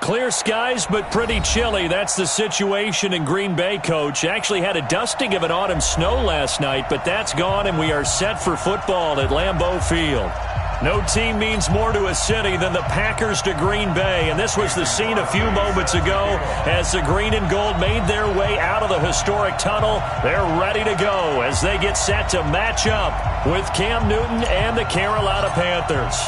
Clear skies, but pretty chilly. That's the situation in Green Bay, Coach. Actually had a dusting of an autumn snow last night, but that's gone, and we are set for football at Lambeau Field. No team means more to a city than the Packers to Green Bay, and this was the scene a few moments ago as the green and gold made their way out of the historic tunnel. They're ready to go as they get set to match up with Cam Newton and the Carolina Panthers.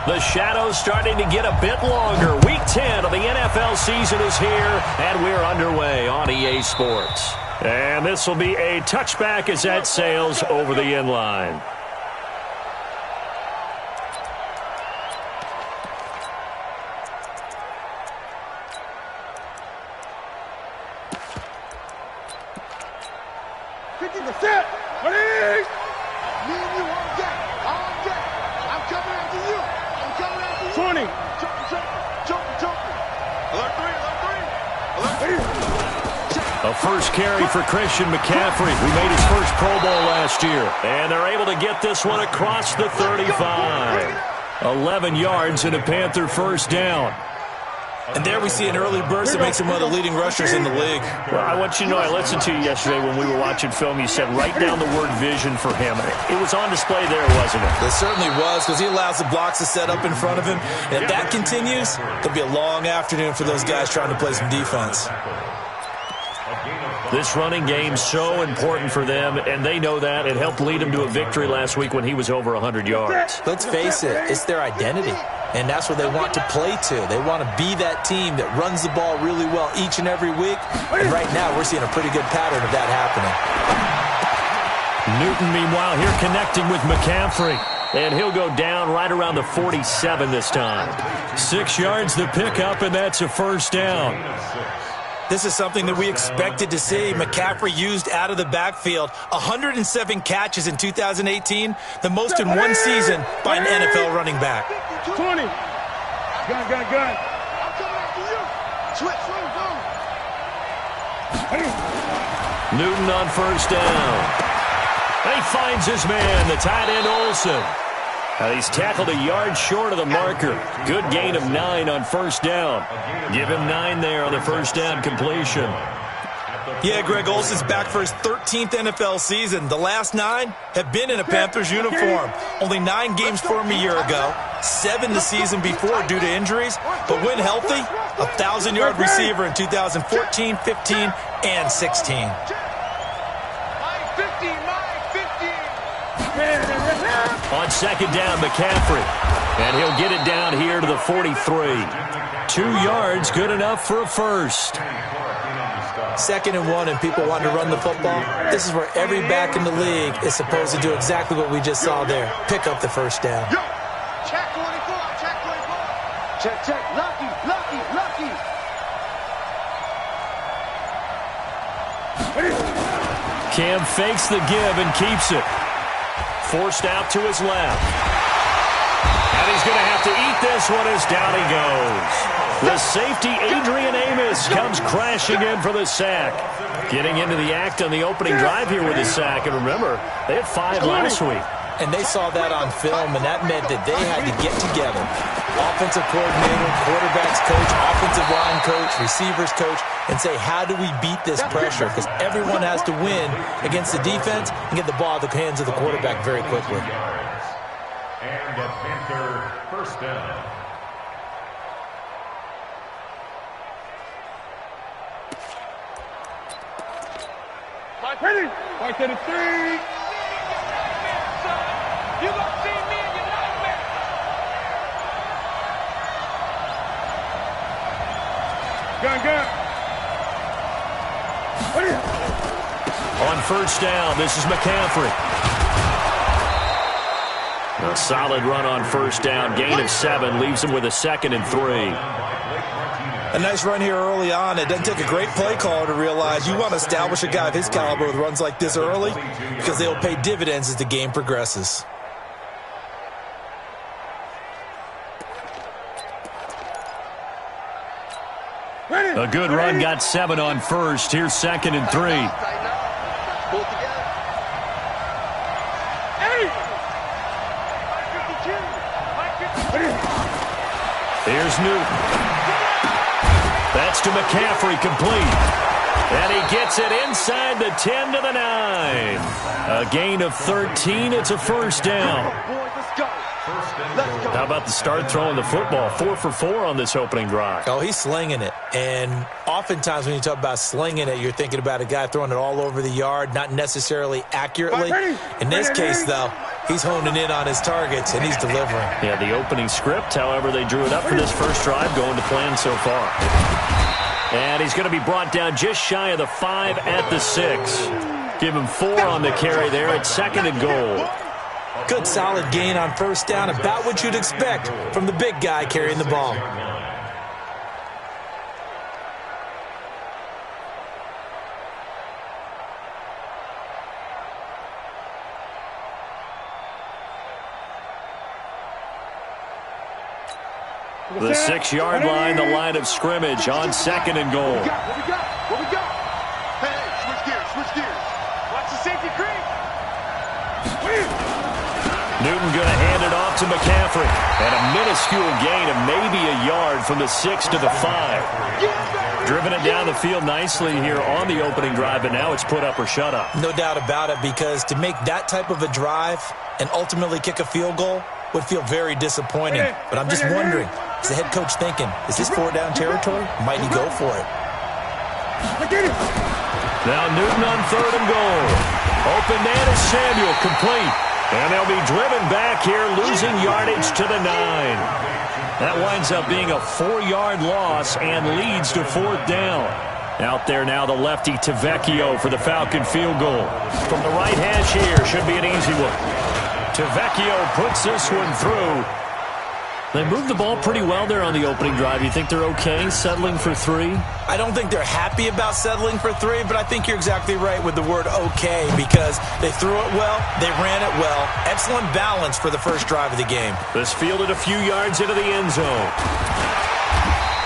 The shadows starting to get a bit longer. Week 10 of the NFL season is here, and we're underway on EA Sports. And this will be a touchback as that sails over the end line. A first carry for Christian McCaffrey, who made his first Pro Bowl last year. And they're able to get this one across the 35. 11 yards and a Panther first down. And there we see an early burst that makes him one of the leading rushers in the league. Well, I want you to know, I listened to you yesterday when we were watching film. You said write down the word vision for him. It was on display there, wasn't it? It certainly was, because he allows the blocks to set up in front of him. And if that continues, it'll be a long afternoon for those guys trying to play some defense. This running game so important for them, and they know that. It helped lead them to a victory last week when he was over 100 yards. Let's face it, it's their identity, and that's what they want to play to. They want to be that team that runs the ball really well each and every week, and right now we're seeing a pretty good pattern of that happening. Newton, meanwhile, here connecting with McCaffrey. And he'll go down right around the 47 this time. 6 yards the pickup, and that's a first down. This is something that we expected to see. McCaffrey used out of the backfield. 107 catches in 2018, the most in one season by an NFL running back. 20. Gun. I'm coming after you. Switch, go. Newton on first down. And he finds his man, the tight end Olsen. He's tackled a yard short of the marker. Good gain of 9 on first down. Give him 9 there on the first down completion. Yeah, Greg, Olsen's back for his 13th NFL season. The last 9 have been in a Panthers uniform. Only 9 games for him a year ago, 7 the season before due to injuries. But when healthy, a 1,000-yard receiver in 2014, 15, and 16. On second down, McCaffrey. And he'll get it down here to the 43. 2 yards, good enough for a first. 2nd and 1, and people want to run the football. This is where every back in the league is supposed to do exactly what we just saw there. Pick up the first down. Yo, check 24, check 24. Check. Lucky. Cam fakes the give and keeps it. Forced out to his left. And he's going to have to eat this one as down he goes. The safety, Adrian Amos, comes crashing in for the sack. Getting into the act on the opening drive here with the sack. And remember, they had 5 last week. And they saw that on film, and that meant that they had to get together. Offensive coordinator, quarterbacks coach, offensive line coach, receivers coach, and say, how do we beat this pressure? Because everyone has to win against the defense and get the ball out of the hands of the quarterback very quickly. And a Panther first down. Ready? Right to the 3. You gonna see me in your nightmare. Gun. On first down, this is McCaffrey. A solid run on first down. Gain of 7 leaves him with a 2nd and 3. A nice run here early on. It doesn't take a great play caller to realize you want to establish a guy of his caliber with runs like this early because they'll pay dividends as the game progresses. A good run, got 7 on first. Here's 2nd and 3. Here's Newton. It's to McCaffrey, complete. And he gets it inside the 10 to the 9. A gain of 13. It's a first down. How about the start throwing the football? 4 for 4 on this opening drive. Oh, he's slinging it. And oftentimes when you talk about slinging it, you're thinking about a guy throwing it all over the yard, not necessarily accurately. In this case, though, he's honing in on his targets, and he's delivering. Yeah, the opening script, however, they drew it up for this first drive, going to plan so far. And he's going to be brought down just shy of the 5 at the 6. Give him 4 on the carry there at 2nd and goal. Good solid gain on first down, about what you'd expect from the big guy carrying the ball. The 6-yard line, the line of scrimmage on 2nd and goal. What we got? Hey, switch gears. Watch the safety creep. Newton going to hand it off to McCaffrey. And a minuscule gain of maybe a yard from the 6 to the 5. Driven it down the field nicely here on the opening drive, but now it's put up or shut up. No doubt about it, because to make that type of a drive and ultimately kick a field goal would feel very disappointing. But I'm just wondering, is the head coach thinking, is this 4-down territory? Might he go for it? Now Newton on 3rd and goal. Open man is Samuel, complete. And they'll be driven back here, losing yardage to the 9. That winds up being a 4-yard loss and leads to 4th down. Out there now, the lefty Tavecchio for the Falcon field goal. From the right hash here, should be an easy one. Tavecchio puts this one through. They moved the ball pretty well there on the opening drive. You think they're okay settling for 3? I don't think they're happy about settling for 3, but I think you're exactly right with the word okay, because they threw it well, they ran it well. Excellent balance for the first drive of the game. This fielded a few yards into the end zone.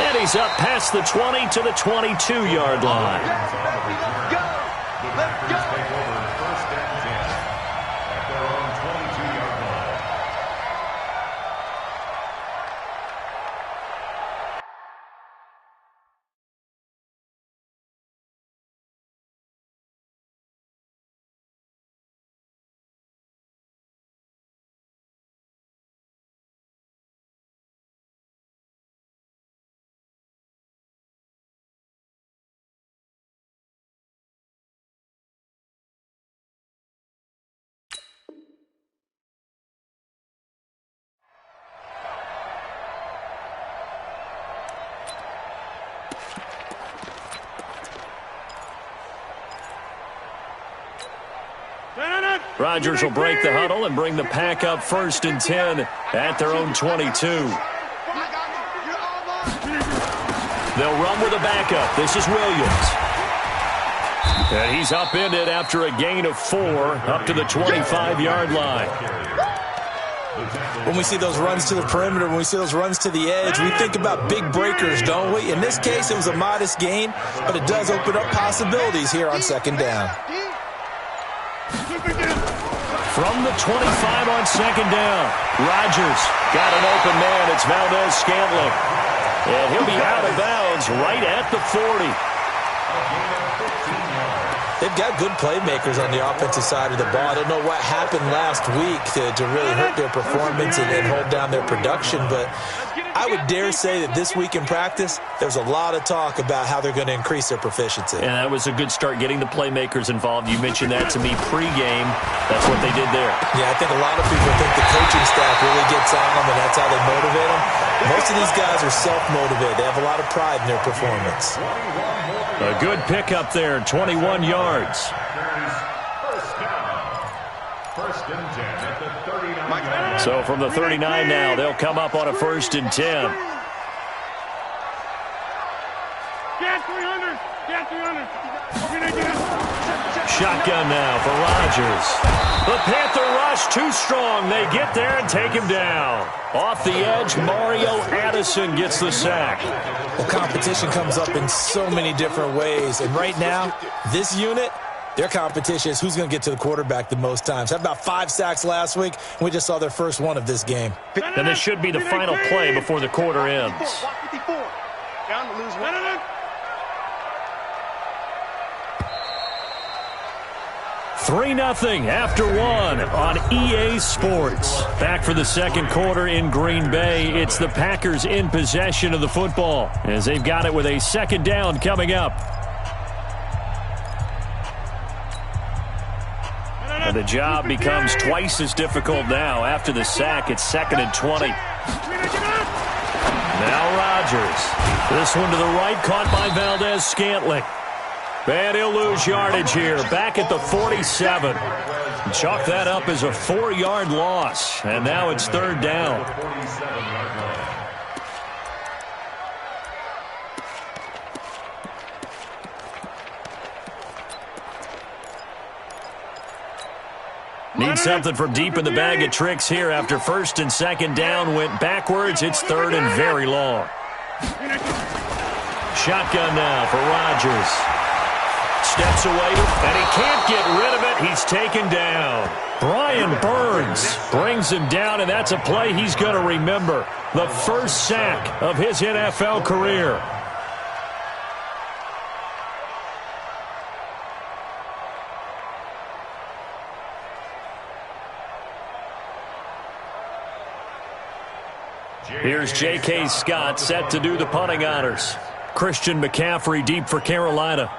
And he's up past the 20 to the 22-yard line. Let's go. Rodgers will break the huddle and bring the pack up 1st and 10 at their own 22. They'll run with a backup. This is Williams. And he's upended after a gain of 4 up to the 25-yard line. When we see those runs to the perimeter, when we see those runs to the edge, we think about big breakers, don't we? In this case, it was a modest gain, but it does open up possibilities here on 2nd down. From the 25 on 2nd down, Rodgers got an open man. It's Valdez-Scantling. And he'll be out of bounds right at the 40. They've got good playmakers on the offensive side of the ball. I don't know what happened last week to really hurt their performance and hold down their production, but I would dare say that this week in practice, there's a lot of talk about how they're going to increase their proficiency. And that was a good start, getting the playmakers involved. You mentioned that to me pregame. That's what they did there. Yeah, I think a lot of people think the coaching staff really gets on them, and that's how they motivate them. Most of these guys are self-motivated. They have a lot of pride in their performance. A good pickup there, 21 yards. So from the 39 now, they'll come up on a 1st and 10. Get 300. Get 300. Shotgun now for Rodgers. The Panther rush too strong. They get there and take him down. Off the edge, Mario Addison gets the sack. Well, competition comes up in so many different ways. And right now, this unit, their competition is who's going to get to the quarterback the most times. Had about 5 sacks last week, and we just saw their first one of this game. And this should be the final play before the quarter ends. Down to lose one. 3-0 after one on EA Sports. Back for the second quarter in Green Bay. It's the Packers in possession of the football as they've got it with a second down coming up. And the job becomes twice as difficult now. After the sack, it's 2nd and 20. Now Rodgers. This one to the right, caught by Valdez-Scantling. And he'll lose yardage here, back at the 47. Chalk that up as a 4-yard loss, and now it's 3rd down. Need something from deep in the bag of tricks here after 1st and 2nd down went backwards. It's 3rd and very long. Shotgun now for Rodgers. Steps away, and he can't get rid of it. He's taken down. Brian Burns brings him down, and that's a play he's going to remember. The first sack of his NFL career. Here's J.K. Scott set to do the punting honors. Christian McCaffrey deep for Carolina.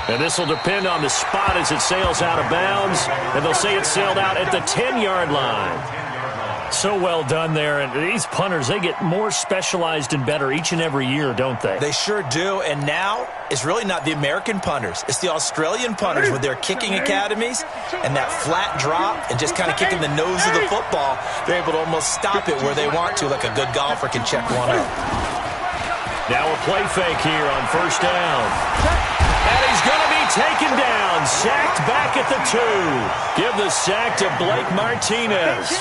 And this will depend on the spot as it sails out of bounds. And they'll say it sailed out at the 10-yard line. So well done there. And these punters, they get more specialized and better each and every year, don't they? They sure do. And now it's really not the American punters. It's the Australian punters with their kicking academies and that flat drop and just kind of kicking the nose of the football. They're able to almost stop it where they want to, like a good golfer can check one up. Now a play fake here on 1st down. And he's going to be taken down, sacked back at the 2. Give the sack to Blake Martinez.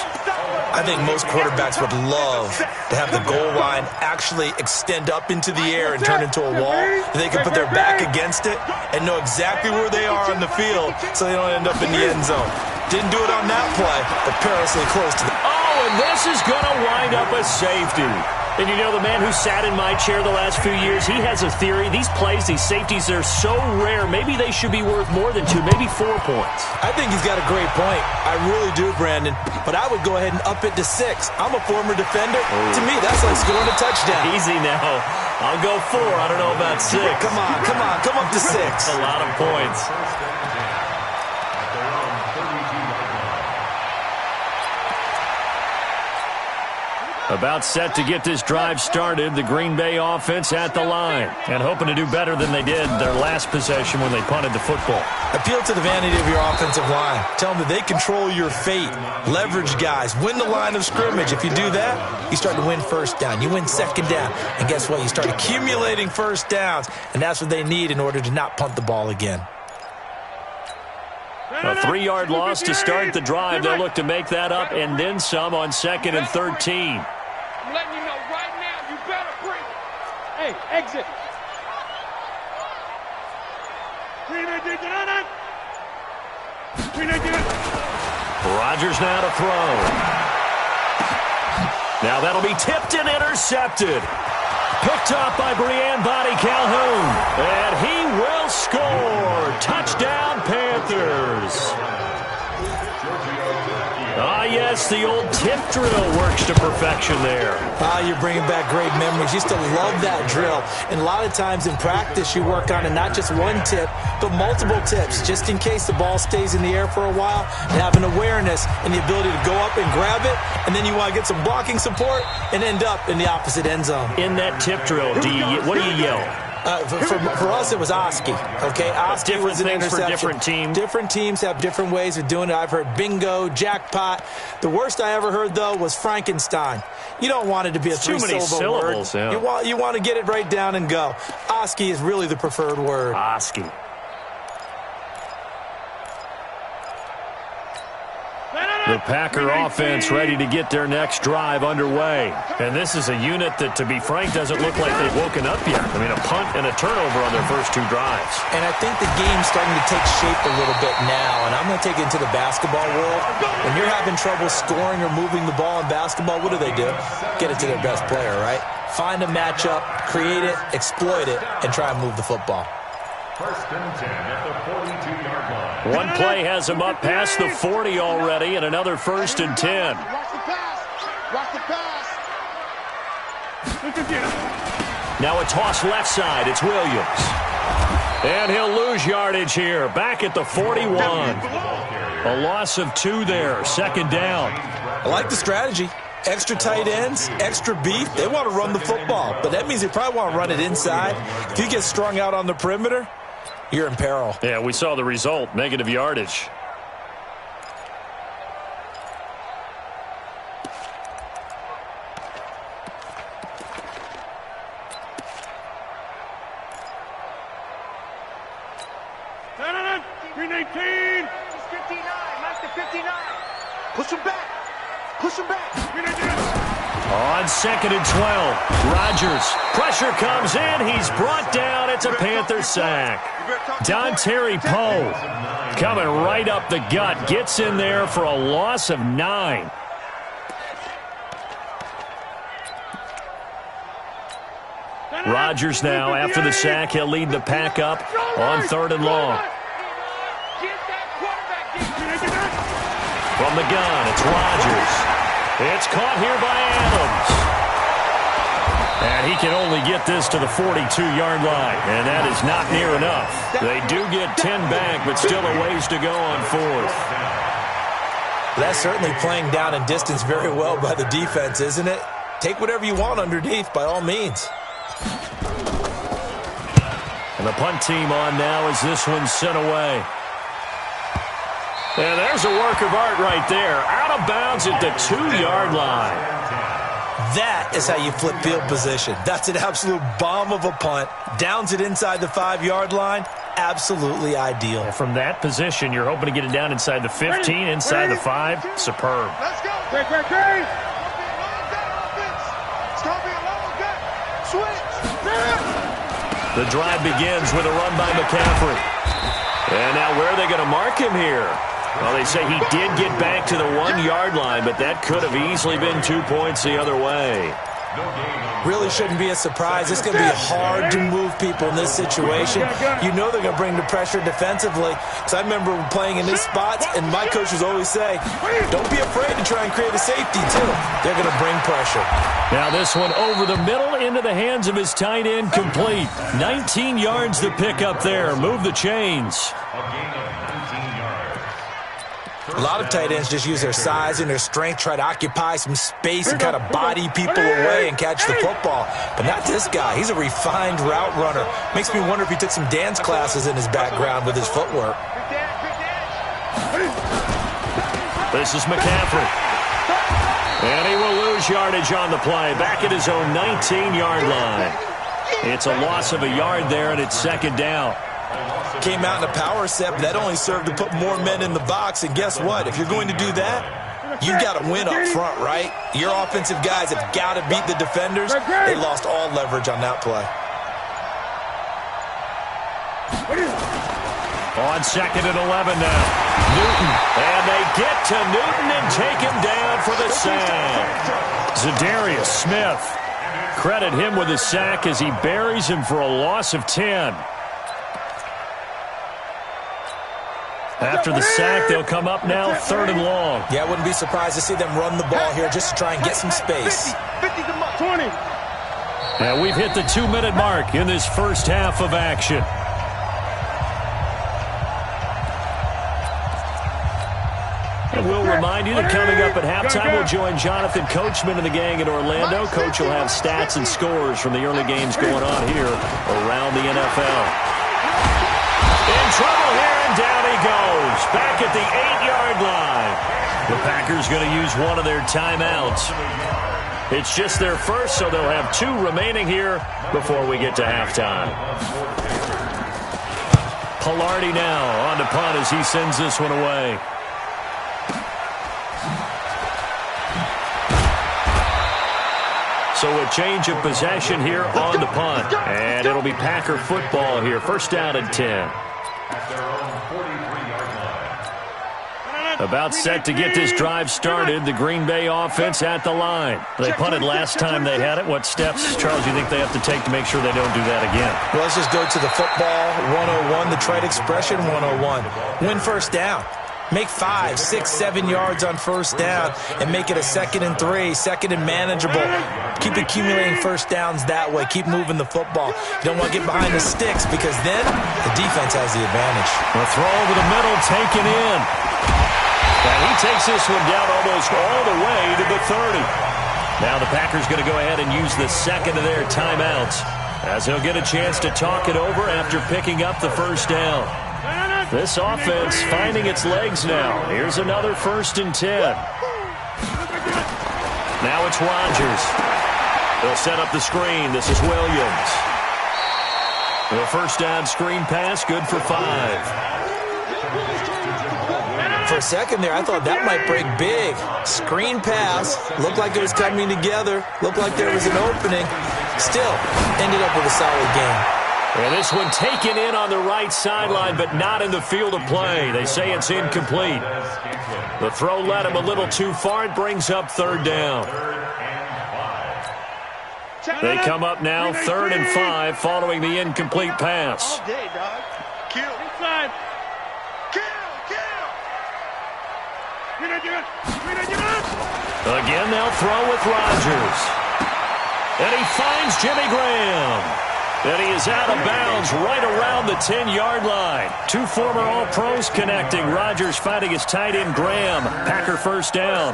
I think most quarterbacks would love to have the goal line actually extend up into the air and turn into a wall. They can put their back against it and know exactly where they are on the field so they don't end up in the end zone. Didn't do it on that play, but perilously close to the... Oh, and this is going to wind up a safety. And you know, the man who sat in my chair the last few years, he has a theory. These plays, these safeties, they're so rare. Maybe they should be worth more than 2, maybe 4 points. I think he's got a great point. I really do, Brandon. But I would go ahead and up it to 6. I'm a former defender. To me, that's like scoring a touchdown. Easy now. I'll go 4. I don't know about 6. Come on. Come up to 6. A lot of points. About set to get this drive started, the Green Bay offense at the line and hoping to do better than they did their last possession when they punted the football. Appeal to the vanity of your offensive line. Tell them that they control your fate. Leverage guys. Win the line of scrimmage. If you do that, you start to win 1st down. You win 2nd down. And guess what? You start accumulating 1st downs. And that's what they need in order to not punt the ball again. A 3-yard loss to start the drive. They'll look to make that up and then some on 2nd and 13. I'm letting you know right now, you better breathe. Hey, exit. Rodgers now to throw. Now that'll be tipped and intercepted. Picked up by Brian Body Calhoun. And he will score. Touchdown, Panthers. Ah, yes, the old tip drill works to perfection there. You're bringing back great memories. Used to love that drill. And a lot of times in practice, you work on it, not just one tip, but multiple tips, just in case the ball stays in the air for a while. And have an awareness and the ability to go up and grab it, and then you want to get some blocking support and end up in the opposite end zone. In that tip drill, what do you yell? For us, it was Oski. Okay, Oski was an interception. For different teams. Different teams have different ways of doing it. I've heard bingo, jackpot. The worst I ever heard, though, was Frankenstein. You don't want it to be a three-syllable word. Yeah. You want to get it right down and go. Oski is really the preferred word. No. The Packer offense ready to get their next drive underway. And this is a unit that, to be frank, doesn't look like they've woken up yet. I mean, a punt and a turnover on their first 2 drives. And I think the game's starting to take shape a little bit now. And I'm going to take it into the basketball world. When you're having trouble scoring or moving the ball in basketball, what do? Get it to their best player, right? Find a matchup, create it, exploit it, and try and move the football. First and 10 at the 42-yard line. One play has him up past the 40 already, and another first and 10. Watch the pass. Watch the pass. Now a toss left side. It's Williams. And he'll lose yardage here. Back at the 41. A loss of 2 there. Second down. I like the strategy. Extra tight ends, extra beef. They want to run the football, but that means they probably want to run it inside. If you get strung out on the perimeter, you're in peril. Yeah, we saw the result. Negative yardage. Green 18. It's 59. Mark the 59. Push him back. Push him back. On second and 12, Rodgers. Pressure comes in. He's brought down. It's a Panther sack. Dontari Poe coming right up the gut. Gets in there for a loss of 9. Rodgers now, after the sack, he'll lead the pack up on 3rd and long. From the gun, it's Rodgers. It's caught here by Adams. And he can only get this to the 42-yard line, and that is not near enough. They do get 10 back, but still a ways to go on 4th. That's certainly playing down in distance very well by the defense, isn't it? Take whatever you want underneath, by all means. And the punt team on now as this one's sent away. And there's a work of art right there. Out of bounds at the 2-yard line. That is how you flip field position. That's an absolute bomb of a punt. Downs it inside the 5-yard line. Absolutely ideal. And from that position, you're hoping to get it down inside the 15, inside the 5. Superb. Let's go. Great. It's going to be a long day. Switch. The drive begins with a run by McCaffrey. And now where are they going to mark him here? Well, they say he did get back to the 1-yard line, but that could have easily been 2 points the other way. Really shouldn't be a surprise. It's going to be hard to move people in this situation. You know they're going to bring the pressure defensively. Because I remember playing in this spot, and my coaches always say, don't be afraid to try and create a safety, too. They're going to bring pressure. Now this one over the middle into the hands of his tight end, complete. 19 yards to pick up there. Move the chains. A lot of tight ends just use their size and their strength, try to occupy some space and kind of body people away and catch the football. But not this guy. He's a refined route runner. Makes me wonder if he took some dance classes in his background with his footwork. This is McCaffrey. And he will lose yardage on the play. Back at his own 19-yard line. It's a loss of a yard there, and it's second down. Came out in a power set, but that only served to put more men in the box. And guess what? If you're going to do that, you've got to win up front, right? Your offensive guys have got to beat the defenders. They lost all leverage on that play. On second and 11 now. Newton. And they get to Newton and take him down for the sack. Zadarius Smith. Credit him with a sack as he buries him for a loss of 10. After the sack, they'll come up now 3rd and long. Yeah, I wouldn't be surprised to see them run the ball here just to try and get some space. 50 to 20. And we've hit the 2-minute mark in this first half of action. And we'll remind you that coming up at halftime, we'll join Jonathan Coachman and the gang in Orlando. Coach will have stats and scores from the early games going on here around the NFL. In trouble here, and down he goes. Back at the 8-yard line. The Packers going to use one of their timeouts. It's just their first, so they'll have 2 remaining here before we get to halftime. Pilardi now on to punt as he sends this one away. So a change of possession here on the punt. And it'll be Packer football here. First down and 10. About set to get this drive started. The Green Bay offense at the line. They punted last time they had it. What steps, Charles, do you think they have to take to make sure they don't do that again? Well, let's just go to the football 101, the trade expression 101. Win first down. Make 5, 6, 7 yards on first down and make it a 2nd and 3, 2nd and manageable. Keep accumulating first downs that way. Keep moving the football. You don't want to get behind the sticks because then the defense has the advantage. The throw over the middle taken in. And he takes this one down almost all the way to the 30. Now the Packers going to go ahead and use the second of their timeouts as he'll get a chance to talk it over after picking up the first down. This offense finding its legs now. Here's another 1st and 10. Now it's Rodgers. They'll set up the screen. This is Williams. The first down screen pass, good for 5. For a second there, I thought that might break big. Screen pass. Looked like it was coming together. Looked like there was an opening. Still, ended up with a solid game. And this one taken in on the right sideline, but not in the field of play. They say it's incomplete. The throw led him a little too far. It brings up 3rd down. They come up now 3rd and 5 following the incomplete pass. All day, dog. Kill. Inside. Again, they'll throw with Rodgers. And he finds Jimmy Graham. And he is out of bounds right around the 10-yard line. 2 former All-Pros connecting. Rodgers fighting his tight end Graham. Packer first down.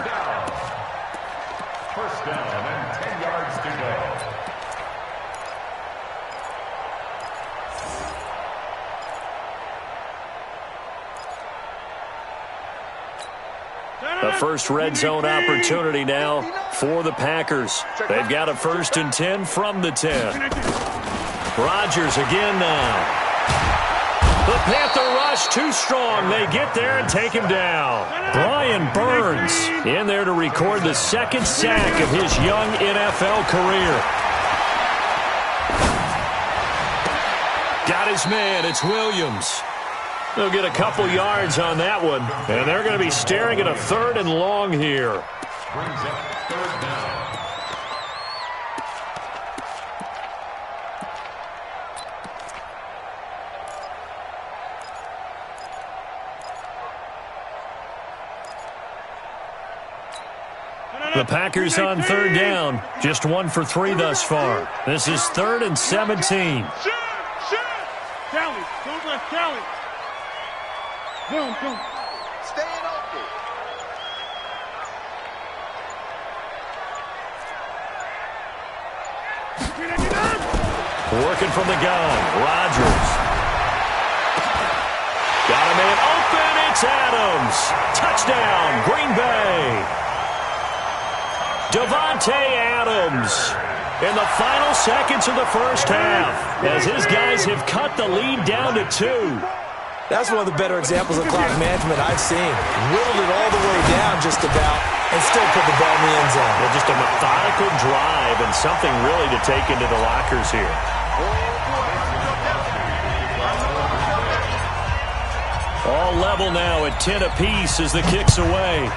First down and 10 yards to go. The first red zone opportunity now for the Packers. They've got a 1st and 10 from the 10. Rodgers again now. The Panther rush too strong. They get there and take him down. Brian Burns in there to record the 2nd sack of his young NFL career. Got his man. It's Williams. They'll get a couple yards on that one. And they're going to be staring at a 3rd and long here. Brings up 3rd down. The Packers on 3rd down. Just 1 for 3 thus far. This is 3rd and 17. Tally, don't let Tally. Boom. Staying open. Working from the gun. Rodgers. Got a man open. It's Adams. Touchdown, Green Bay. Davante Adams in the final seconds of the first half as his guys have cut the lead down to 2. That's one of the better examples of clock management I've seen. Whittled it all the way down just about and still put the ball in the end zone. Well, just a methodical drive and something really to take into the lockers here. All level now at 10 apiece as the kick's away.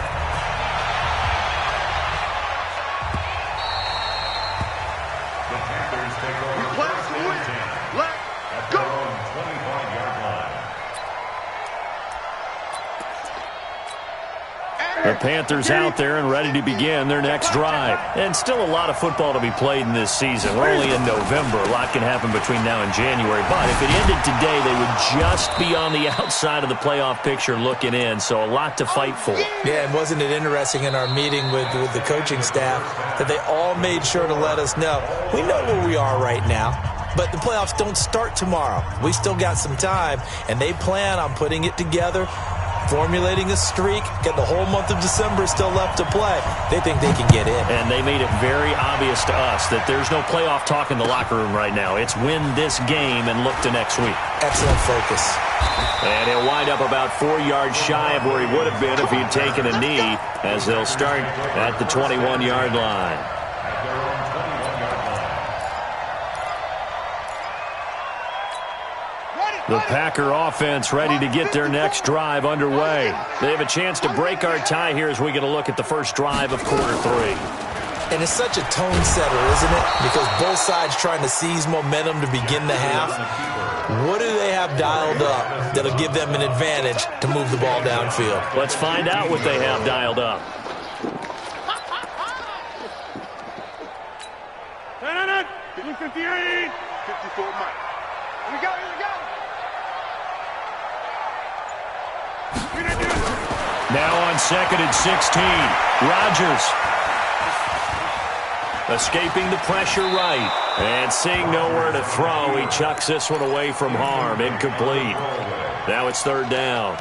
The Panthers out there and ready to begin their next drive. And still a lot of football to be played in this season. We're only in November. A lot can happen between now and January. But if it ended today, they would just be on the outside of the playoff picture looking in. So a lot to fight for. Yeah, and wasn't it interesting in our meeting with the coaching staff that they all made sure to let us know. We know where we are right now. But the playoffs don't start tomorrow. We still got some time, and they plan on putting it together, formulating a streak, get the whole month of December still left to play. They think they can get in. And they made it very obvious to us that there's no playoff talk in the locker room right now. It's win this game and look to next week. Excellent focus. And he'll wind up about 4 yards shy of where he would have been if he'd taken a knee as they'll start at the 21-yard line. The Packer offense ready to get their next drive underway. They have a chance to break our tie here as we get a look at the first drive of quarter 3. And it's such a tone setter, isn't it? Because both sides trying to seize momentum to begin the half. What do they have dialed up that'll give them an advantage to move the ball downfield? Let's find out what they have dialed up. No. 58. 54 Mike. Here we go. Now on 2nd and 16. Rodgers. Escaping the pressure right. And seeing nowhere to throw, he chucks this one away from harm. Incomplete. Now it's 3rd down.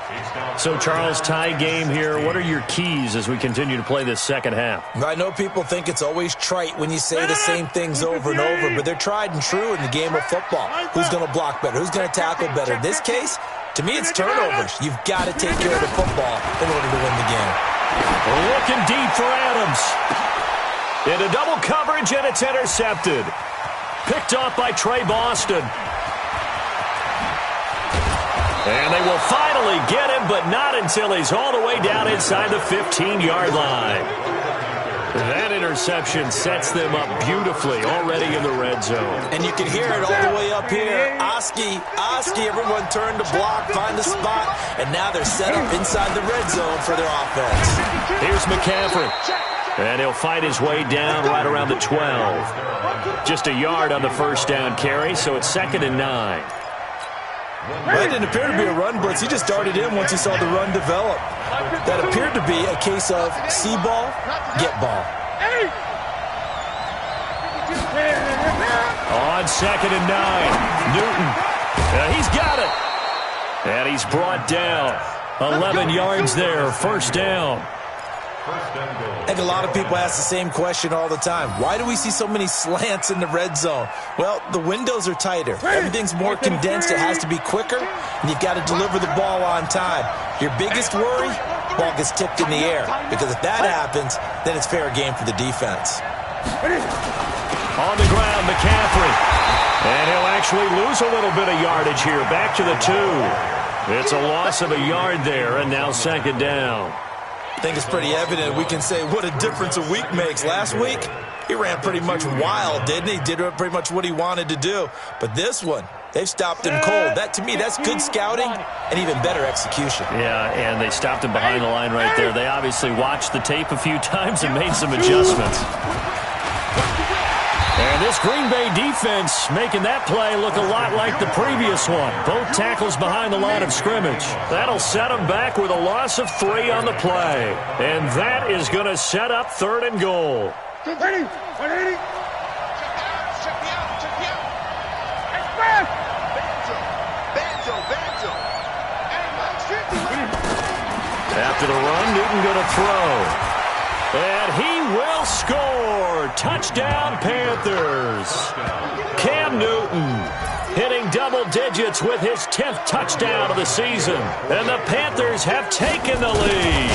So, Charles, tie game here. What are your keys as we continue to play this second half? I know people think it's always trite when you say the same things over and over, but they're tried and true in the game of football. Who's going to block better? Who's going to tackle better? In this case, to me, it's turnovers. You've got to take care of the football in order to win the game. Looking deep for Adams. Into double coverage, and it's intercepted. Picked off by Trey Boston. And they will finally get him, but not until he's all the way down inside the 15-yard line. That interception sets them up beautifully already in the red zone. And you can hear it all the way up here. Oski, everyone turned to block, find a spot, and now they're set up inside the red zone for their offense. Here's McCaffrey. And he'll fight his way down right around the 12. Just a yard on the first down carry, so it's 2nd and 9. Well, it didn't appear to be a run blitz. He just darted in once he saw the run develop. That appeared to be a case of see ball, get ball. On 2nd and 9, Newton. He's got it. And he's brought down. 11 yards there, first down. I think a lot of people ask the same question all the time. Why do we see so many slants in the red zone? Well, the windows are tighter. Everything's more condensed. It has to be quicker, and you've got to deliver the ball on time. Your biggest worry, ball gets tipped in the air, because if that happens, then it's fair game for the defense. On the ground, McCaffrey. And he'll actually lose a little bit of yardage here. Back to the 2. It's a loss of a yard there, and now 2nd down. I think it's pretty evident. We can say what a difference a week makes. Last week, he ran pretty much wild, didn't he? Did pretty much what he wanted to do. But this one, they've stopped him cold. That, to me, that's good scouting and even better execution. Yeah, and they stopped him behind the line right there. They obviously watched the tape a few times and made some adjustments. And this Green Bay defense making that play look a lot like the previous one. Both tackles behind the line of scrimmage. That'll set them back with a loss of 3 on the play. And that is going to set up 3rd and goal. Ready. Check me out. Banjo. After the run, Newton going to throw. And he will score. Touchdown, Panthers. Cam Newton hitting double digits with his 10th touchdown of the season. And the Panthers have taken the lead.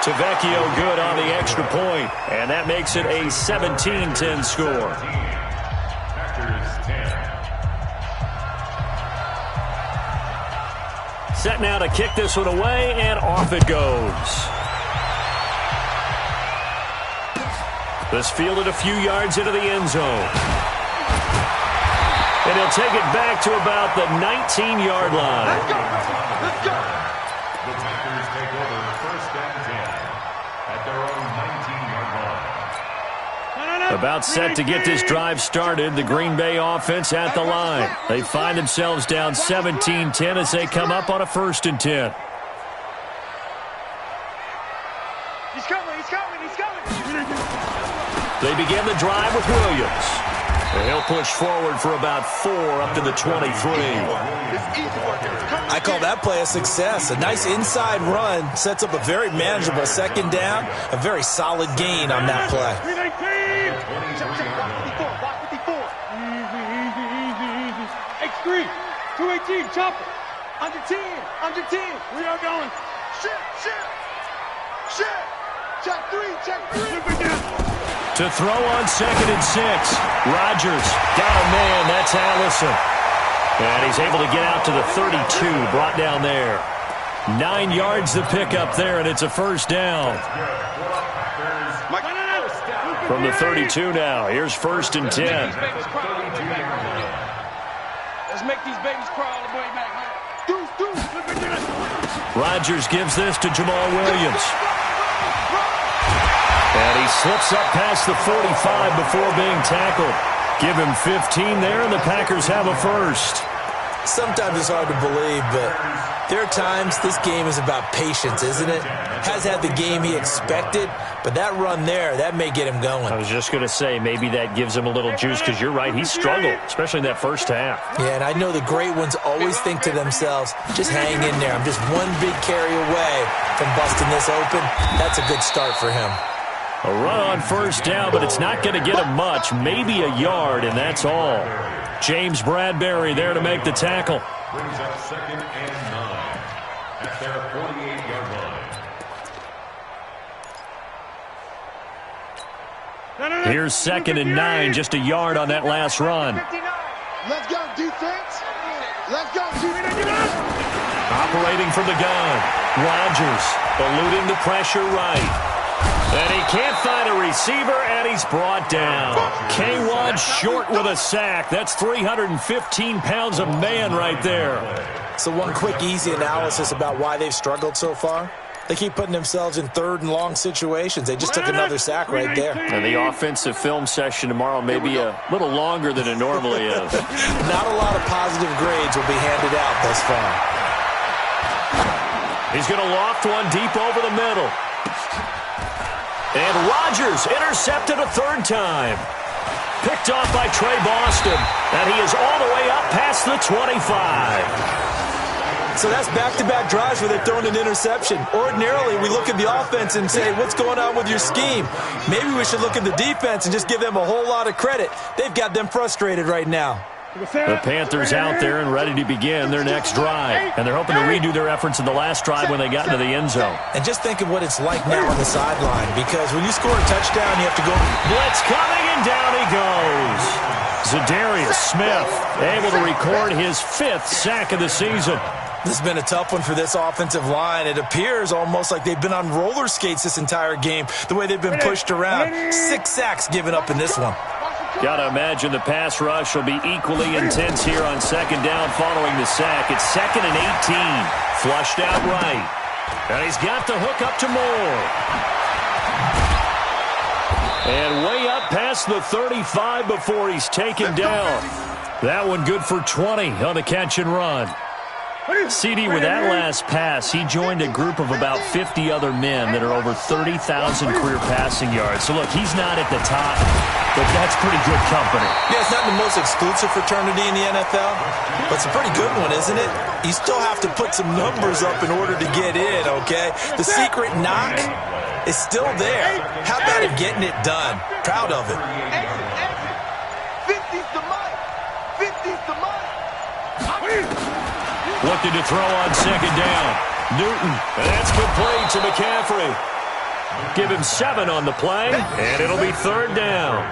Tavecchio good on the extra point. And that makes it a 17-10 score. Set now to kick this one away, and off it goes. This fielded a few yards into the end zone. And he'll take it back to about the 19-yard line. Let's go. The Packers take over 1st and 10 at their own 19-yard line. About set to get this drive started. The Green Bay offense at the line. They find themselves down 17-10 as they come up on a 1st and 10. He's coming. They begin the drive with Williams. And he'll push forward for about 4 up to the 23. I call that play a success. A nice inside run sets up a very manageable 2nd down. A very solid gain on that play. 319. X3. 218. Chopper. Under 10. We are going. Shit. Check 3. To throw on 2nd and 6. Rodgers got a man. That's Allison. And he's able to get out to the 32, brought down there. 9 yards to pick up there, and it's a first down. From the 32 now, here's 1st and 10. Let's make these babies crawl all the way back. Rodgers gives this to Jamal Williams. And he slips up past the 45 before being tackled. Give him 15 there, and the Packers have a first. Sometimes it's hard to believe, but there are times this game is about patience, isn't it? Has had the game he expected, but that run there, that may get him going. I was just going to say, maybe that gives him a little juice, because you're right, he struggled, especially in that first half. Yeah, and I know the great ones always think to themselves, just hang in there. I'm just one big carry away from busting this open. That's a good start for him. A run on first down, but it's not going to get him much, maybe a yard, and that's all. James Bradbury there to make the tackle. Brings up 2nd and 9 at their 48-yard line. Here's 2nd and 9, just a yard on that last run. Let's go, defense. Let's go, defense. Operating from the gun, Rodgers eluding the pressure right. And he can't find a receiver, and he's brought down. K1 short with a sack. That's 315 pounds of man right there. So one quick, easy analysis about why they've struggled so far. They keep putting themselves in 3rd and long situations. They just took another sack right there. And the offensive film session tomorrow may be a little longer than it normally is. Not a lot of positive grades will be handed out thus far. He's going to loft one deep over the middle. And Rodgers intercepted a 3rd time. Picked off by Trey Boston. And he is all the way up past the 25. So that's back-to-back drives where they're throwing an interception. Ordinarily, we look at the offense and say, what's going on with your scheme? Maybe we should look at the defense and just give them a whole lot of credit. They've got them frustrated right now. The Panthers out there and ready to begin their next drive. And they're hoping to redo their efforts in the last drive when they got into the end zone. And just think of what it's like now on the sideline, because when you score a touchdown, you have to go. Blitz coming, and down he goes. Za'Darius Smith able to record his 5th sack of the season. This has been a tough one for this offensive line. It appears almost like they've been on roller skates this entire game, the way they've been pushed around. 6 sacks given up in this one. Got to imagine the pass rush will be equally intense here on 2nd down following the sack. It's 2nd and 18. Flushed out right. And he's got the hook up to Moore. And way up past the 35 before he's taken down. That one good for 20 on the catch and run. CD, with that last pass, he joined a group of about 50 other men that are over 30,000 career passing yards. So, look, he's not at the top, but that's pretty good company. Yeah, it's not the most exclusive fraternity in the NFL, but it's a pretty good one, isn't it? You still have to put some numbers up in order to get in, okay? The secret knock is still there. How about him getting it done? Proud of it. 50's the money. 50's the money. Looking to throw on 2nd down. Newton, and that's complete to McCaffrey. Give him 7 on the play, and it'll be 3rd down.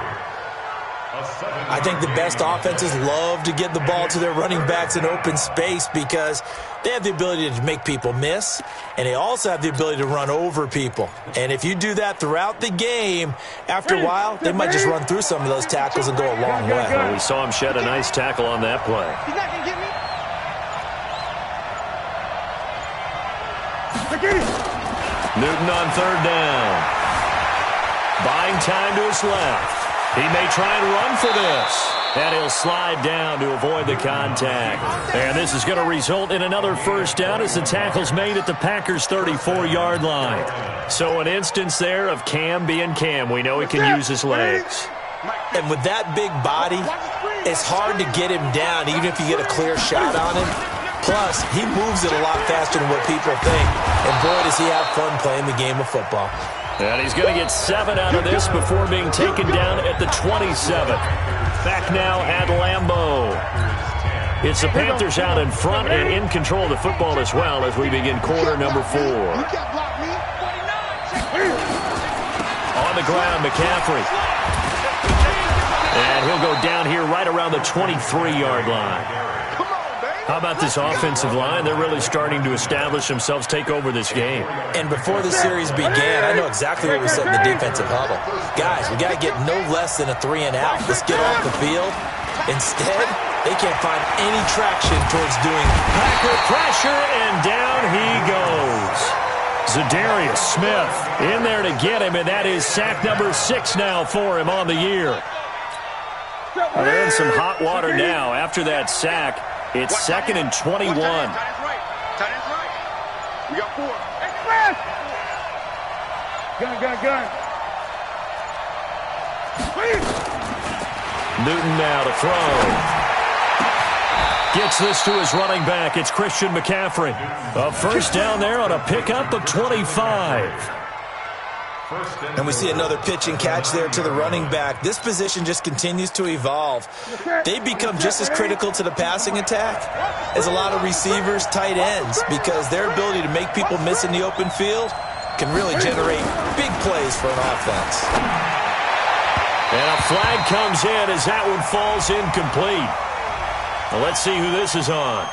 I think the best offenses love to get the ball to their running backs in open space because they have the ability to make people miss, and they also have the ability to run over people. And if you do that throughout the game, after a while, they might just run through some of those tackles and go a long way. Well, we saw him shed a nice tackle on that play. He's not going to get me. Newton on 3rd down. Buying time to his left. He may try and run for this. And he'll slide down to avoid the contact. And this is going to result in another first down as the tackle's made at the Packers' 34-yard line. So an instance there of Cam being Cam. We know he can use his legs. And with that big body, it's hard to get him down, even if you get a clear shot on him. Plus, he moves it a lot faster than what people think. And boy, does he have fun playing the game of football. And he's going to get 7 out of this before being taken down at the 27. Back now at Lambeau. It's the Panthers out in front and in control of the football as well as we begin quarter number 4. On the ground, McCaffrey. And he'll go down here right around the 23-yard line. How about this offensive line? They're really starting to establish themselves, take over this game. And before the series began, I know exactly what we said in the defensive huddle. Guys, we got to get no less than a 3-and-out. Let's get off the field. Instead, they can't find any traction towards doing Packer pressure, and down he goes. Zadarius Smith in there to get him, and that is sack number 6 now for him on the year. Well, they're in some hot water now after that sack. It's 2nd and 21. Tight end's right. We got 4. Express! Gun. Please! Newton now to throw. Gets this to his running back. It's Christian McCaffrey. A first down there on a pickup of 25. And we see another pitch and catch there to the running back. This position just continues to evolve. They become just as critical to the passing attack as a lot of receivers, tight ends, because their ability to make people miss in the open field can really generate big plays for an offense. And a flag comes in as that one falls incomplete. Well, let's see who this is on.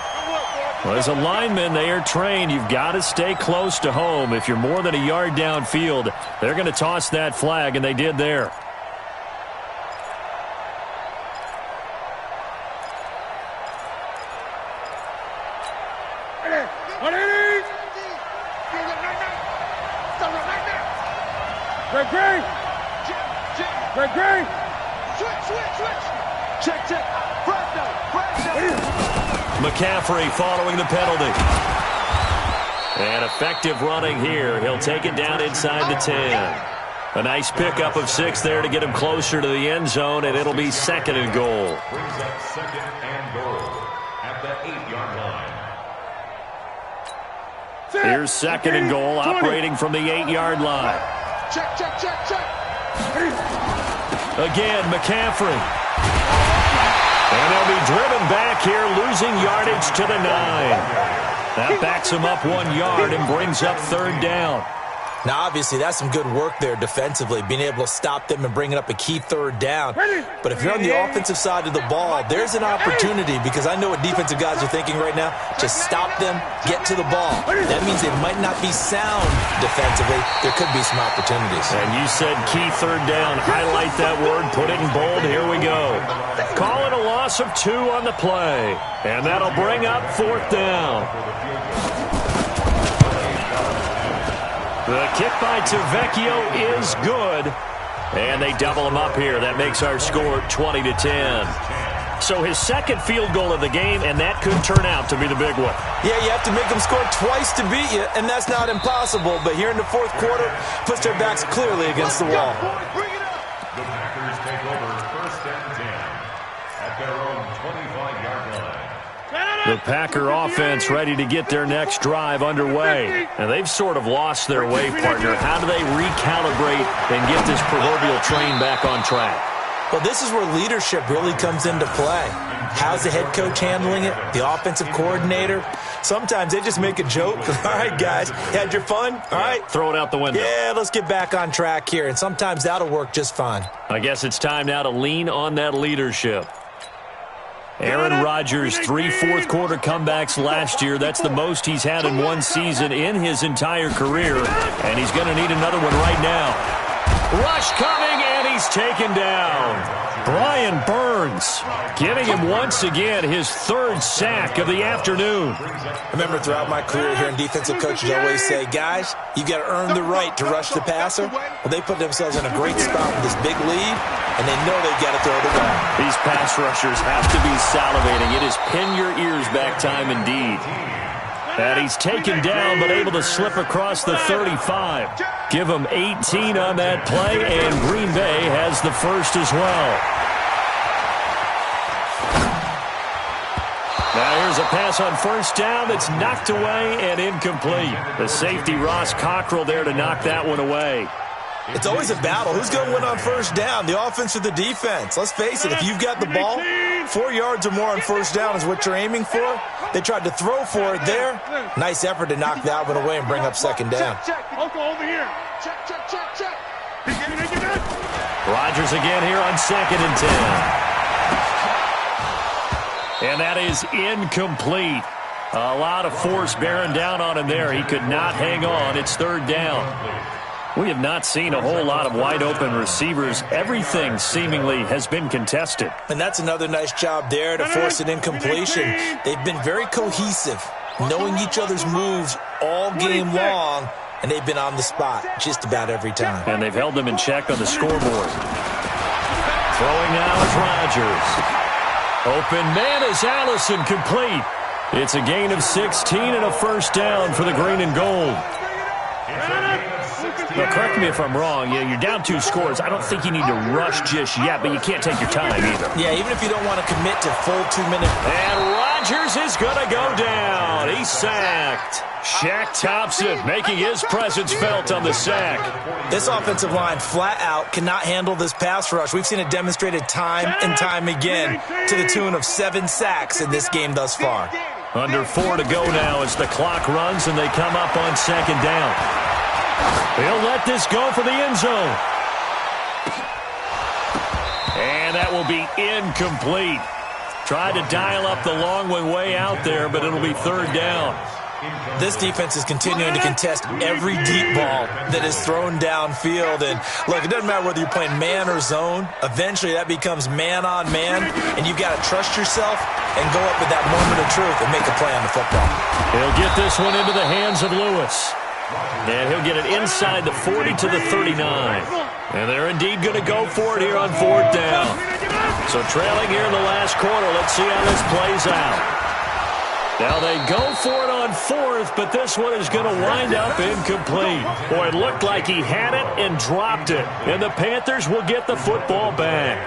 Well, as a lineman, they are trained. You've got to stay close to home. If you're more than a yard downfield, they're going to toss that flag, and they did there. Greg. Switch. Check. McCaffrey following the penalty. And effective running here. He'll take it down inside the 10. A nice pickup of 6 there to get him closer to the end zone, and it'll be 2nd and goal. Brings up 2nd and goal at the 8-yard line. Here's 2nd and goal, operating from the 8-yard line. Check. Again, McCaffrey. And they'll be driven back here, losing yardage to the 9. That backs them up 1 yard and brings up 3rd down. Now, obviously, that's some good work there defensively, being able to stop them and bringing up a key 3rd down. But if you're on the offensive side of the ball, there's an opportunity, because I know what defensive guys are thinking right now. Just stop them, get to the ball. That means they might not be sound defensively. There could be some opportunities. And you said key 3rd down. Highlight that word, put it in bold. Here we go. Call it a loss of 2 on the play. And that'll bring up 4th down. The kick by Tavecchio is good. And they double him up here. That makes our score 20-10. So his 2nd field goal of the game, and that could turn out to be the big one. Yeah, you have to make them score twice to beat you, and that's not impossible. But here in the 4th quarter, puts their backs clearly against the wall. The Packers take over 1st and 10 at their own 25-yard line. The Packer offense ready to get their next drive underway. And they've sort of lost their way, partner. How do they recalibrate and get this proverbial train back on track? Well, this is where leadership really comes into play. How's the head coach handling it? The offensive coordinator? Sometimes they just make a joke. All right, guys, had your fun? All right. Throw it out the window. Yeah, let's get back on track here. And sometimes that'll work just fine. I guess it's time now to lean on that leadership. Aaron Rodgers, 3 fourth-quarter comebacks last year. That's the most he's had in one season in his entire career. And he's going to need another one right now. Rush coming, and he's taken down. Brian Burns giving him once again his 3rd sack of the afternoon. Remember, throughout my career here in defensive coaches always say, guys, you've got to earn the right to rush the passer. Well, they put themselves in a great spot with this big lead, and they know they've got to throw the ball. These pass rushers have to be salivating. It is pin your ears back time indeed. And he's taken down, but able to slip across the 35. Give him 18 on that play, and Green Bay has the first as well. Now here's a pass on 1st down that's knocked away and incomplete. The safety, Ross Cockrell, there to knock that one away. It's always a battle. Who's going to win on 1st down, the offense or the defense? Let's face it, if you've got the ball, 4 yards or more on 1st down is what you're aiming for. They tried to throw for it there. Nice effort to knock that one away and bring up 2nd down. Uncle, over here. Check. Rodgers again here on 2nd and 10. And that is incomplete. A lot of force bearing down on him there. He could not hang on. It's third down. We have not seen a whole lot of wide-open receivers. Everything seemingly has been contested. And that's another nice job there to force an incompletion. They've been very cohesive, knowing each other's moves all game long, and they've been on the spot just about every time. And they've held them in check on the scoreboard. Throwing now is Rodgers. Open man is Allison, complete. It's a gain of 16 and a first down for the green and gold. Now, correct me if I'm wrong. Yeah, you're down 2 scores. I don't think you need to rush just yet, but you can't take your time either. Yeah, even if you don't want to commit to full 2 minutes. And Rodgers is going to go down. He's sacked. Shaq Thompson making his presence felt on the sack. This offensive line flat out cannot handle this pass rush. We've seen it demonstrated time and time again to the tune of 7 sacks in this game thus far. Under 4 to go now as the clock runs and they come up on second down. He'll let this go for the end zone. And that will be incomplete. Tried to dial up the long one way out there, but it'll be third down. This defense is continuing to contest every deep ball that is thrown downfield. And, look, it doesn't matter whether you're playing man or zone. Eventually, that becomes man-on-man, and you've got to trust yourself and go up at that moment of truth and make a play on the football. He'll get this one into the hands of Lewis. And he'll get it inside the 40 to the 39. And they're indeed going to go for it here on fourth down. So trailing here in the last quarter. Let's see how this plays out. Now they go for it on fourth, but this one is going to wind up incomplete. Boy, it looked like he had it and dropped it. And the Panthers will get the football back.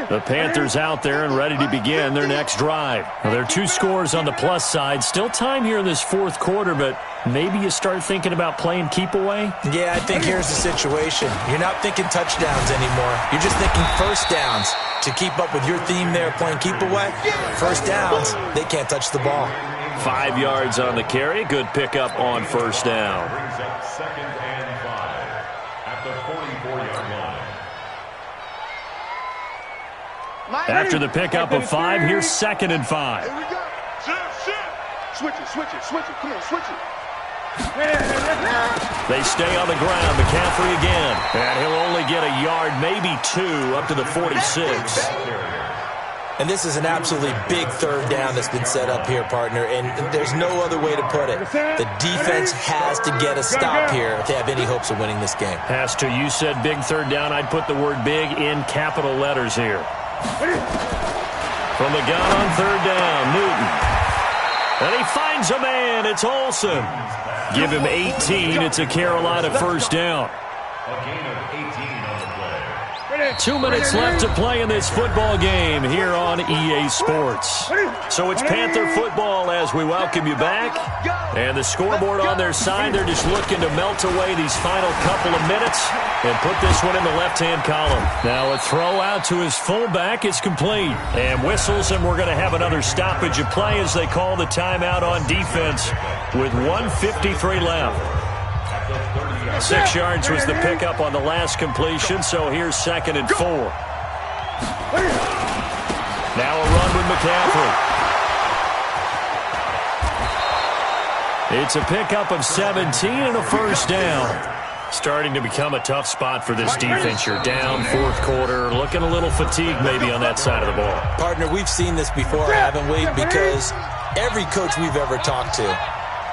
The Panthers out there and ready to begin their next drive. Well, there are 2 scores on the plus side. Still time here in this fourth quarter, but maybe you start thinking about playing keep away? Yeah, I think here's the situation. You're not thinking touchdowns anymore. You're just thinking first downs. To keep up with your theme there, playing keep away, first downs, they can't touch the ball. 5 yards on the carry. Good pickup on first down. Brings up second and 5 at the 44-yard line. After the pickup of 5, here's second and 5. Here we go. Switch it. Come on, switch it. They stay on the ground. McCaffrey again. And he'll only get a yard, maybe 2, up to the 46. And this is an absolutely big third down that's been set up here, partner, and there's no other way to put it. The defense has to get a stop here if they have any hopes of winning this game. Has to. You said big third down. I'd put the word big in capital letters here. From the gun on third down, Newton. And he finds a man. It's Olsen. Give him 18. It's a Carolina first down. A gain of 18 on the play. 2 minutes left to play in this football game here on EA Sports. So it's Panther football as we welcome you back. And the scoreboard on their side, they're just looking to melt away these final couple of minutes and put this one in the left-hand column. Now a throw out to his fullback is complete. And whistles, and we're going to have another stoppage of play as they call the timeout on defense with 1:53 left. 6 yards was the pickup on the last completion, so here's second and 4. Now a run with McCaffrey. It's a pickup of 17 and a first down. Starting to become a tough spot for this defense. You're down fourth quarter, looking a little fatigued maybe on that side of the ball. Partner, we've seen this before, haven't we? Because every coach we've ever talked to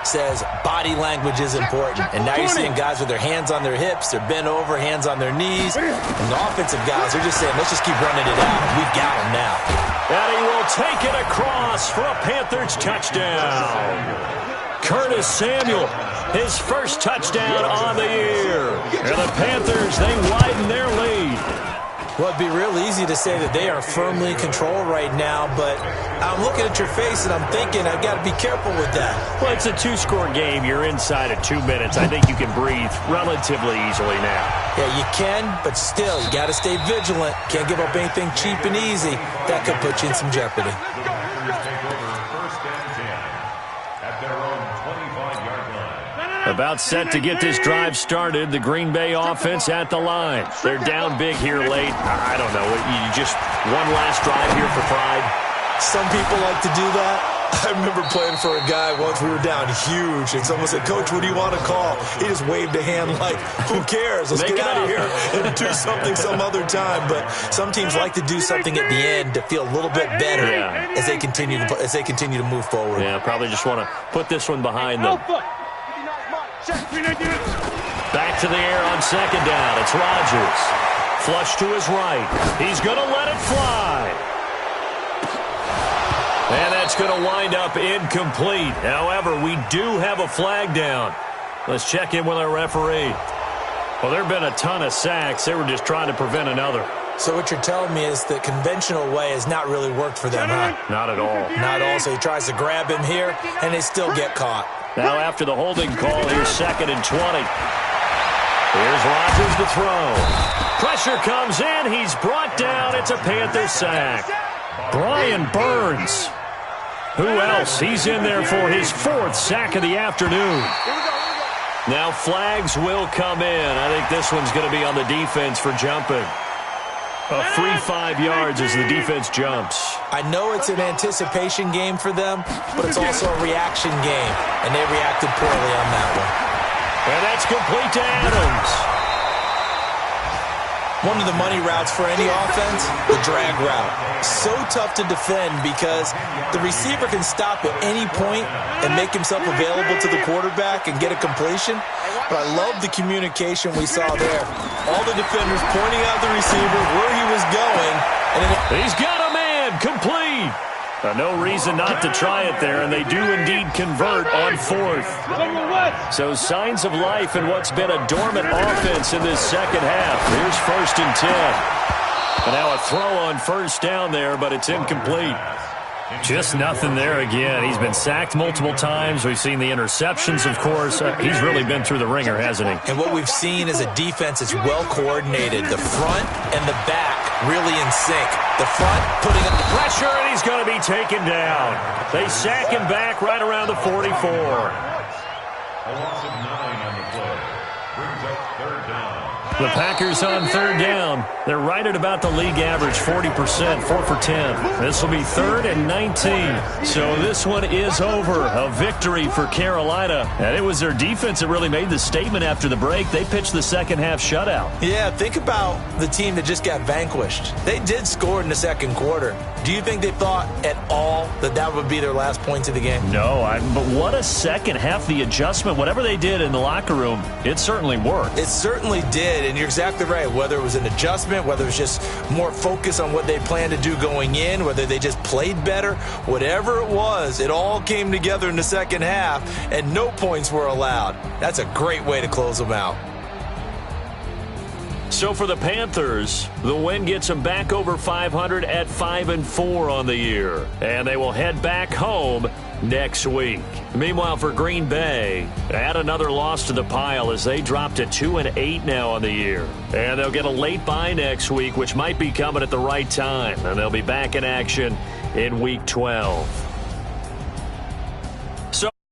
says body language is important. And now you're seeing guys with their hands on their hips, they're bent over, hands on their knees. And the offensive guys, they're just saying, let's just keep running it out. We've got them now. And he will take it across for a Panthers touchdown. Curtis Samuel, his first touchdown on the year. And the Panthers, they widen their lead. Well, it'd be real easy to say that they are firmly in control right now, but I'm looking at your face and I'm thinking I've got to be careful with that. Well, it's a 2-score game. You're inside of 2 minutes. I think you can breathe relatively easily now. Yeah, you can, but still, you got to stay vigilant. Can't give up anything cheap and easy. That could put you in some jeopardy. The Panthers take over first and 10 About set to get this drive started. The Green Bay offense at the line. They're down big here late. I don't know. You just one last drive here for pride. Some people like to do that. I remember playing for a guy once. We were down huge, and someone said, "Coach, what do you want to call?" He just waved a hand like, who cares? Let's get out of here and do something some other time. But some teams like to do something at the end to feel a little bit better as they continue to move forward. Yeah, probably just want to put this one behind them. Back to the air on second down. It's Rodgers. Flush to his right. He's going to let it fly. And that's going to wind up incomplete. However, we do have a flag down. Let's check in with our referee. Well, there have been a ton of sacks. They were just trying to prevent another. So what you're telling me is the conventional way has not really worked for them, huh? Not at all. Not at all. So he tries to grab him here, and they still get caught. Now after the holding call, here's 2nd and 20. Here's Rodgers to throw. Pressure comes in. He's brought down. It's a Panther sack. Brian Burns. Who else? He's in there for his 4th sack of the afternoon. Now flags will come in. I think this one's going to be on the defense for jumping. A free 5 yards as the defense jumps. I know it's an anticipation game for them, but it's also a reaction game, and they reacted poorly on that one. And that's complete to Adams. One of the money routes for any offense, the drag route. So tough to defend because the receiver can stop at any point and make himself available to the quarterback and get a completion. But I love the communication we saw there. All the defenders pointing out the receiver, where he was going. And then he's got a man, complete. No reason not to try it there, and they do indeed convert on 4th. So signs of life in what's been a dormant offense in this second half. Here's 1st and 10. And now a throw on 1st down there, but it's incomplete. Just nothing there again. He's been sacked multiple times. We've seen the interceptions, of course. He's really been through the ringer, hasn't he? And what we've seen is a defense that's well coordinated. The front and the back really in sync. The front putting up the pressure, and he's going to be taken down. They sack him back right around the 44. A loss of 9 on the play. Brings up 3rd down. The Packers on 3rd down. They're right at about the league average, 40%, 4 for 10. This will be 3rd and 19. So this one is over. A victory for Carolina. And it was their defense that really made the statement after the break. They pitched the second half shutout. Yeah, think about the team that just got vanquished. They did score in the second quarter. Do you think they thought at all that that would be their last points of the game? No, but what a second half. The adjustment, whatever they did in the locker room, it certainly worked. It certainly did, and you're exactly right. Whether it was an adjustment, whether it was just more focus on what they planned to do going in, whether they just played better, whatever it was, it all came together in the second half, and no points were allowed. That's a great way to close them out. So for the Panthers, the win gets them back over 500 at 5-4 on the year. And they will head back home next week. Meanwhile, for Green Bay, add another loss to the pile as they drop to 2-8 now on the year. And they'll get a late bye next week, which might be coming at the right time. And they'll be back in action in Week 12.